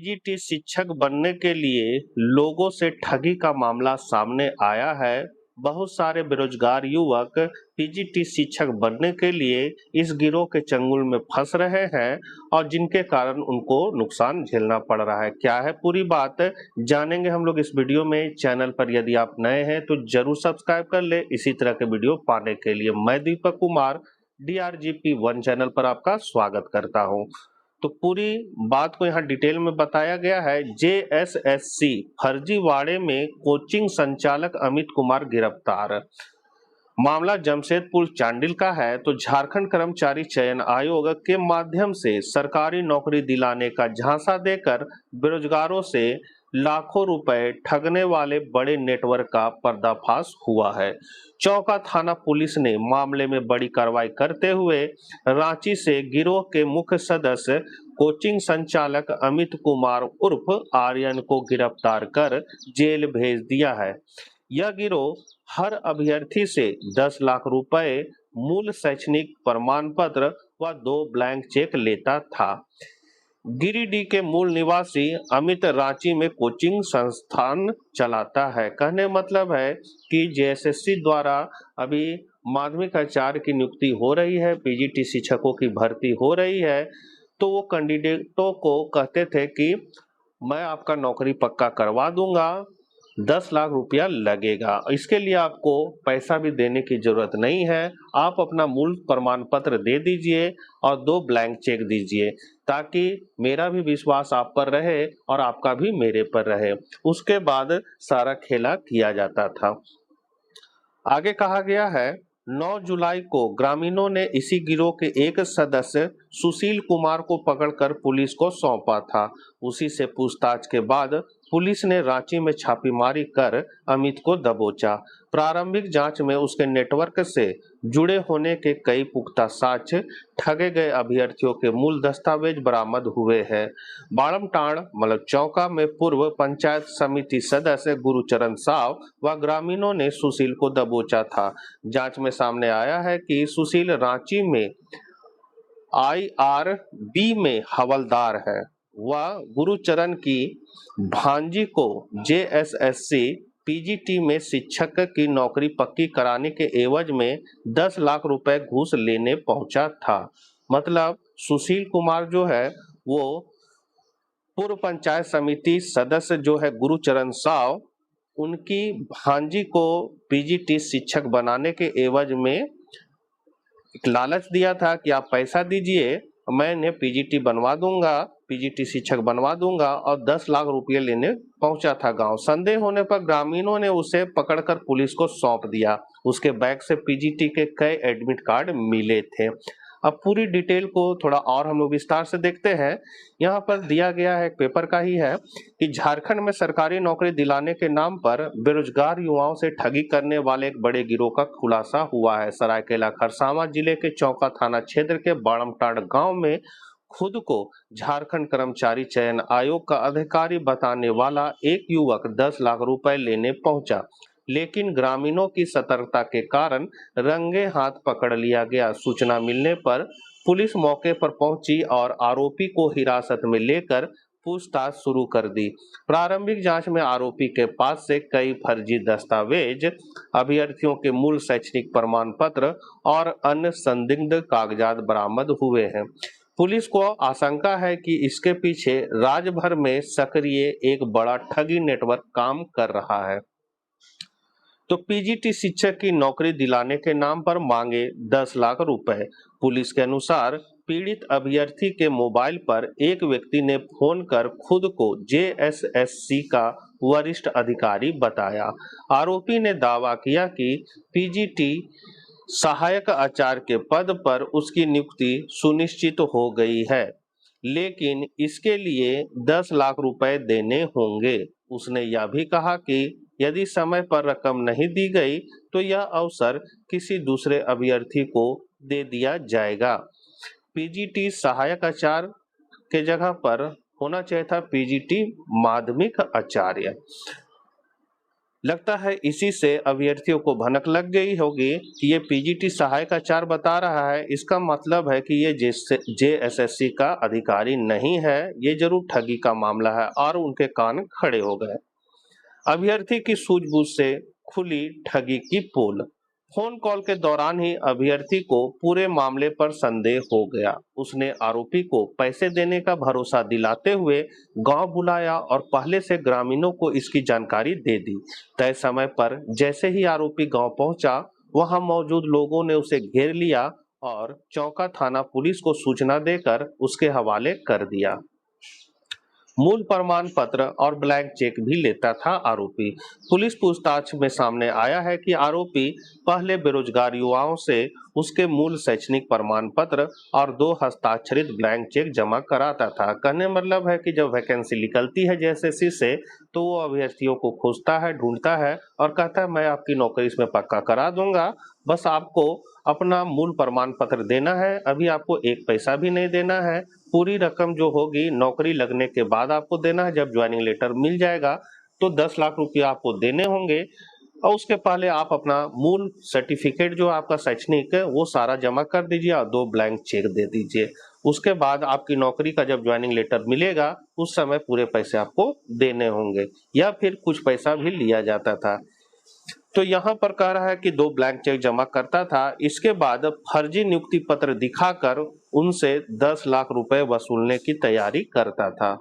PGT शिक्षक बनने के लिए लोगों से ठगी का मामला सामने आया है। बहुत सारे बेरोजगार युवक पीजीटी शिक्षक बनने के लिए इस गिरोह के चंगुल में फंस रहे हैं और जिनके कारण उनको नुकसान झेलना पड़ रहा है। क्या है पूरी बात जानेंगे हम लोग इस वीडियो में। चैनल पर यदि आप नए हैं तो जरूर सब्सक्राइब कर ले इसी तरह के वीडियो पाने के लिए। मैं दीपक कुमार DRGP 1 चैनल पर आपका स्वागत करता हूं। तो पूरी बात को यहाँ डिटेल में बताया गया है। JSSC फर्जीवाड़े में कोचिंग संचालक अमित कुमार गिरफ्तार। मामला जमशेदपुर चांडिल का है। तो झारखंड कर्मचारी चयन आयोग के माध्यम से सरकारी नौकरी दिलाने का झांसा देकर बेरोजगारों से लाखों रुपए ठगने वाले बड़े नेटवर्क का पर्दाफाश हुआ है। चौका थाना पुलिस ने मामले में बड़ी कार्रवाई करते हुए रांची से गिरोह के मुख्य सदस्य कोचिंग संचालक अमित कुमार उर्फ आर्यन को गिरफ्तार कर जेल भेज दिया है। यह गिरोह हर अभ्यर्थी से 10 लाख रुपए मूल शैक्षणिक प्रमाण पत्र व 2 ब्लैंक चेक लेता था। गिरिडीह के मूल निवासी अमित रांची में कोचिंग संस्थान चलाता है। कहने मतलब है कि JSSC द्वारा अभी माध्यमिक आचार्य की नियुक्ति हो रही है, पीजीटी शिक्षकों की भर्ती हो रही है, तो वो कैंडिडेटों को कहते थे कि मैं आपका नौकरी पक्का करवा दूंगा, 10 लाख रुपया लगेगा। इसके लिए आपको पैसा भी देने की जरूरत नहीं है, आप अपना मूल प्रमाण पत्र दे दीजिए और 2 ब्लैंक चेक दीजिए ताकि मेरा भी विश्वास आप पर रहे और आपका भी मेरे पर रहे। उसके बाद सारा खेला किया जाता था। आगे कहा गया है 9 जुलाई को ग्रामीणों ने इसी गिरोह के एक सदस्य सुशील कुमार को पकड़कर पुलिस को सौंपा था। उसी से पूछताछ के बाद पुलिस ने रांची में छापेमारी कर अमित को दबोचा। प्रारंभिक जांच में उसके नेटवर्क से जुड़े होने के कई पुख्ता साक्ष्य, ठगे गए अभ्यर्थियों के मूल दस्तावेज बरामद हुए हैं। बाड़मटाड़ मतलब चौका में पूर्व पंचायत समिति सदस्य गुरुचरण साव व ग्रामीणों ने सुशील को दबोचा था। जांच में सामने आया है कि सुशील रांची में IRB में हवलदार है। वह गुरुचरण की भांजी को JSSC पीजीटी में शिक्षक की नौकरी पक्की कराने के एवज में 10 लाख रुपए घूस लेने पहुंचा था। मतलब सुशील कुमार जो है वो पूर्व पंचायत समिति सदस्य जो है गुरुचरण साव, उनकी भांजी को पीजीटी शिक्षक बनाने के एवज में एक लालच दिया था कि आप पैसा दीजिए, मैंने पीजीटी बनवा दूंगा, पीजीटी शिक्षक बनवा दूंगा, और 10 लाख रुपये लेने पहुंचा था गांव। संदेह होने पर ग्रामीणों ने उसे पकड़कर पुलिस को सौंप दिया। उसके बैग से पीजीटी के कई एडमिट कार्ड मिले थे। अब पूरी डिटेल को थोड़ा और हम लोग विस्तार से देखते हैं। यहाँ पर दिया गया है, पेपर का ही है, कि झारखंड में सरकारी नौकरी दिलाने के नाम पर बेरोजगार युवाओं से ठगी करने वाले एक बड़े गिरोह का खुलासा हुआ है। सरायकेला खरसावां जिले के चौका थाना क्षेत्र के बाड़मटाड़ गांव में खुद को झारखंड कर्मचारी चयन आयोग का अधिकारी बताने वाला एक युवक 10 लाख रुपए लेने पहुंचा, लेकिन ग्रामीणों की सतर्कता के कारण रंगे हाथ पकड़ लिया गया। सूचना मिलने पर पुलिस मौके पर पहुंची और आरोपी को हिरासत में लेकर पूछताछ शुरू कर दी। प्रारंभिक जांच में आरोपी के पास से कई फर्जी दस्तावेज, अभ्यर्थियों के मूल शैक्षणिक प्रमाण पत्र और अन्य संदिग्ध कागजात बरामद हुए हैं। पुलिस को आशंका है कि इसके पीछे राज्य भर में सक्रिय एक बड़ा ठगी नेटवर्क काम कर रहा है। तो पीजीटी शिक्षक की नौकरी दिलाने के नाम पर मांगे 10 लाख रुपए। पुलिस के अनुसार पीड़ित अभ्यर्थी के मोबाइल पर एक व्यक्ति ने फोन कर खुद को JSSC का वरिष्ठ अधिकारी बताया। आरोपी ने दावा किया कि पीजीटी सहायक आचार्य के पद पर उसकी नियुक्ति सुनिश्चित हो गई है, लेकिन इसके लिए 10 लाख रुपए देने होंगे। उसने यह भी कहा कि यदि समय पर रकम नहीं दी गई तो यह अवसर किसी दूसरे अभ्यर्थी को दे दिया जाएगा। पीजीटी सहायक आचार्य के जगह पर होना चाहिए था पीजीटी माध्यमिक आचार्य। लगता है इसी से अभ्यर्थियों को भनक लग गई होगी कि ये पीजीटी सहायक आचार्य बता रहा है, इसका मतलब है कि ये जेएसएससी का अधिकारी नहीं है, ये जरूर ठगी का मामला है, और उनके कान खड़े हो गए। अभ्यर्थी की सूझबूझ से खुली ठगी की पोल। फोन कॉल के दौरान ही अभ्यर्थी को पूरे मामले पर संदेह हो गया। उसने आरोपी को पैसे देने का भरोसा दिलाते हुए गांव बुलाया और पहले से ग्रामीणों को इसकी जानकारी दे दी। तय समय पर जैसे ही आरोपी गांव पहुंचा, वहां मौजूद लोगों ने उसे घेर लिया और चौका थाना पुलिस को सूचना देकर उसके हवाले कर दिया। मूल प्रमाण पत्र और ब्लैंक चेक भी लेता था आरोपी। पुलिस पूछताछ में सामने आया है कि आरोपी पहले बेरोजगार युवाओं से उसके मूल शैक्षणिक प्रमाण पत्र और 2 हस्ताक्षरित ब्लैंक चेक जमा कराता था। कहने मतलब है कि जब वैकेंसी निकलती है जेएसएससी से, तो वो अभ्यर्थियों को खोजता है, ढूंढता है और कहता है मैं आपकी नौकरी इसमें पक्का करा दूंगा, बस आपको अपना मूल प्रमाण पत्र देना है, अभी आपको 1 पैसा भी नहीं देना है, पूरी रकम जो होगी नौकरी लगने के बाद आपको देना है। जब ज्वाइनिंग लेटर मिल जाएगा तो 10 लाख रुपया आपको देने होंगे, और उसके पहले आप अपना मूल सर्टिफिकेट जो आपका शैक्षणिक है वो सारा जमा कर दीजिए और 2 ब्लैंक चेक दे दीजिए। उसके बाद आपकी नौकरी का जब ज्वाइनिंग लेटर मिलेगा, उस समय पूरे पैसे आपको देने होंगे, या फिर कुछ पैसा भी लिया जाता था। तो यहाँ पर कह रहा है कि 2 ब्लैंक चेक जमा करता था। इसके बाद फर्जी नियुक्ति पत्र दिखाकर उनसे 10 लाख रुपए वसूलने की तैयारी करता था।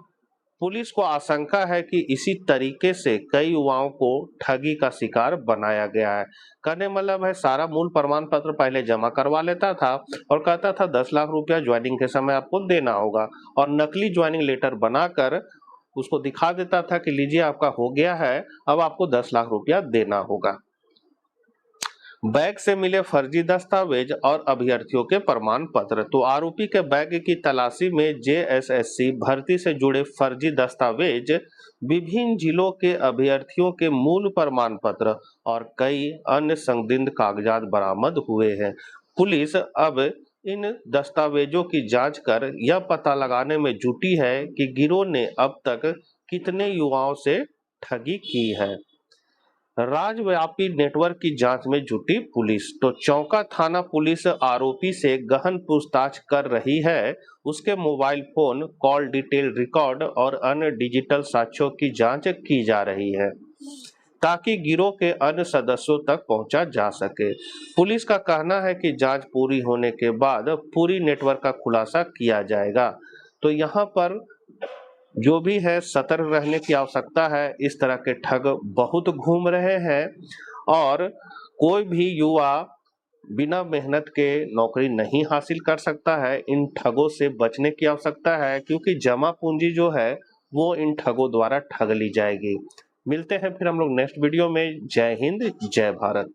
पुलिस को आशंका है कि इसी तरीके से कई युवाओं को ठगी का शिकार बनाया गया है। कहने मतलब है सारा मूल प्रमाण पत्र पहले जमा करवा लेता था और कहता था 10 लाख रुपया ज्वाइनिंग के समय आपको देना होगा, और नकली ज्वाइनिंग लेटर बनाकर उसको दिखा देता था कि लीजिए आपका हो गया है, अब आपको 10 लाख रुपया देना होगा। बैग से मिले फर्जी दस्तावेज और अभ्यर्थियों के प्रमाण पत्र। तो आरोपी के बैग की तलाशी में जेएसएससी भर्ती से जुड़े फर्जी दस्तावेज, विभिन्न जिलों के अभ्यर्थियों के मूल प्रमाण पत्र और कई अन्य संदिग्ध कागजात बरामद हुए हैं। पुलिस अब इन दस्तावेजों की जांच कर यह पता लगाने में जुटी है कि गिरोह ने अब तक कितने युवाओं से ठगी की है। राज्यव्यापी नेटवर्क की जांच में जुटी पुलिस। तो चौका थाना पुलिस आरोपी से गहन पूछताछ कर रही है। उसके mobile phone, call detail record और अन्य डिजिटल साक्ष्यों की जांच की जा रही है, ताकि गिरोह के अन्य सदस्यों तक पहुंचा जा सके। पुलिस का कहना है कि जांच पूरी होने के बाद पूरी नेटवर्क का खुलासा किया जाएगा। तो यहाँ पर जो भी है सतर्क रहने की आवश्यकता है। इस तरह के ठग बहुत घूम रहे हैं, और कोई भी युवा बिना मेहनत के नौकरी नहीं हासिल कर सकता है। इन ठगों से बचने की आवश्यकता है, क्योंकि जमा पूंजी जो है वो इन ठगों द्वारा ठग ली जाएगी। मिलते हैं फिर हम लोग नेक्स्ट वीडियो में। जय हिंद, जय भारत।